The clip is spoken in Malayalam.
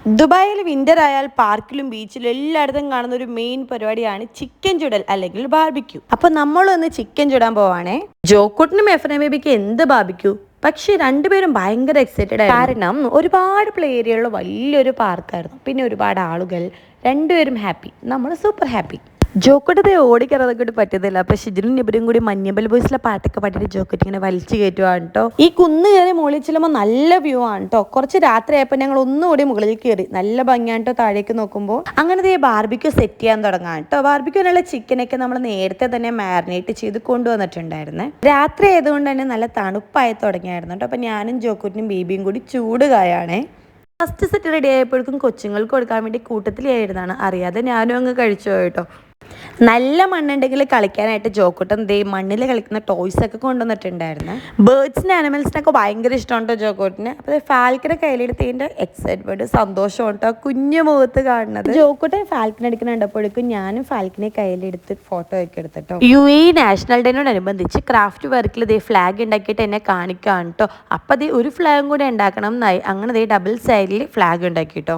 ദുബായിൽ വിന്റർ ആയാൽ പാർക്കിലും ബീച്ചിലും എല്ലായിടത്തും കാണുന്ന ഒരു മെയിൻ പരിപാടിയാണ് ചിക്കൻ ചുടൽ അല്ലെങ്കിൽ ബാർബിക്യൂ. അപ്പൊ നമ്മളൊന്ന് ചിക്കൻ ചുടാൻ പോവാണേ. ജോക്കുട്ടിനും എഫ്രൈം ബേബിക്ക് എന്ത് ബാർബിക്യൂ, പക്ഷെ രണ്ടുപേരും ഭയങ്കര എക്സൈറ്റഡ് ആയിരുന്നു. കാരണം ഒരുപാട് പ്ലേ ഏരിയയുള്ള വലിയൊരു പാർക്കായിരുന്നു, പിന്നെ ഒരുപാട് ആളുകൾ, രണ്ടുപേരും ഹാപ്പി, നമ്മൾ സൂപ്പർ ഹാപ്പി. ജോക്കോട്ടത്തെ ഓടിക്കറതൊക്കെ പറ്റത്തില്ല. അപ്പൊ ഷിജിനും നിബിനും കൂടി മഞ്ഞബൽ ബോയ്സിലെ പാട്ടൊക്കെ പാട്ടിട്ട് ജോക്കറ്റ് ഇങ്ങനെ വലിച്ചു കയറ്റുവാണ് കേട്ടോ. ഈ കുന്ന് കയറി മുകളിൽ ചെല്ലുമ്പോൾ നല്ല വ്യൂ ആണ് കേട്ടോ. കുറച്ച് രാത്രിയായപ്പോൾ ഞങ്ങൾ ഒന്നുകൂടി മുകളിൽ കയറി, നല്ല ഭംഗിയാണ് കേട്ടോ താഴേക്ക് നോക്കുമ്പോൾ. അങ്ങനത്തെ ബാർബിക്യൂ സെറ്റ് ചെയ്യാൻ തുടങ്ങാം കേട്ടോ. ബാർബിക്യൂനുള്ള ചിക്കനൊക്കെ നമ്മൾ നേരത്തെ തന്നെ മാരിനേറ്റ് ചെയ്ത് കൊണ്ടുവന്നിട്ടുണ്ടായിരുന്നേ. രാത്രി ആയതുകൊണ്ട് തന്നെ നല്ല തണുപ്പായി തുടങ്ങിയായിരുന്നു കേട്ടോ. അപ്പൊ ഞാനും ജോക്കറ്റിനും ബേബിയും കൂടി ചൂട് കായാണേ. ഫസ്റ്റ് സെറ്റ് റെഡി ആയപ്പോഴേക്കും കൊച്ചുങ്ങൾക്ക് കൊടുക്കാൻ വേണ്ടി കൂട്ടത്തിലായിരുന്നാണ്, അറിയാതെ ഞാനും അങ്ങ് കഴിച്ചു കേട്ടോ. നല്ല മണ്ണുണ്ടെങ്കിൽ കളിക്കാനായിട്ട് ജോക്കുട്ടൻ ദേ മണ്ണിൽ കളിക്കുന്ന ടോയ്സ് ഒക്കെ കൊണ്ടുവന്നിട്ടുണ്ടായിരുന്നു. ബേർഡ്സിന് ആനിമൽസിനൊക്കെ ഭയങ്കര ഇഷ്ടമുണ്ടോ ജോക്കോട്ടിന്. അപ്പോൾ ഫാൽക്കനെ കയ്യിലെടുത്തതിൻ്റെ എക്സൈറ്റ്മെന്റ് സന്തോഷം കേട്ടോ കുഞ്ഞു മുഖത്ത് കാണുന്നത്. ജോക്കോട്ടൻ ഫാൽക്കൻ എടുക്കുന്നുണ്ടപ്പോഴേക്കും ഞാനും ഫാൽക്കനെ കയ്യിലെടുത്ത് ഫോട്ടോ ഒക്കെ എടുത്തിട്ടോ. നാഷണൽ ഡേനോടനുബന്ധിച്ച് ക്രാഫ്റ്റ് വർക്കിൽ ദേ ഫ്ലാഗ് ഉണ്ടാക്കിയിട്ട് എന്നെ കാണിക്കുകയാണ് കേട്ടോ. അപ്പം ദേ ഒരു ഫ്ലാഗും കൂടെ ഉണ്ടാക്കണം എന്നായി. അങ്ങനെ ദേ ഡബിൾ സൈഡിൽ ഫ്ലാഗ് ഉണ്ടാക്കി കേട്ടോ.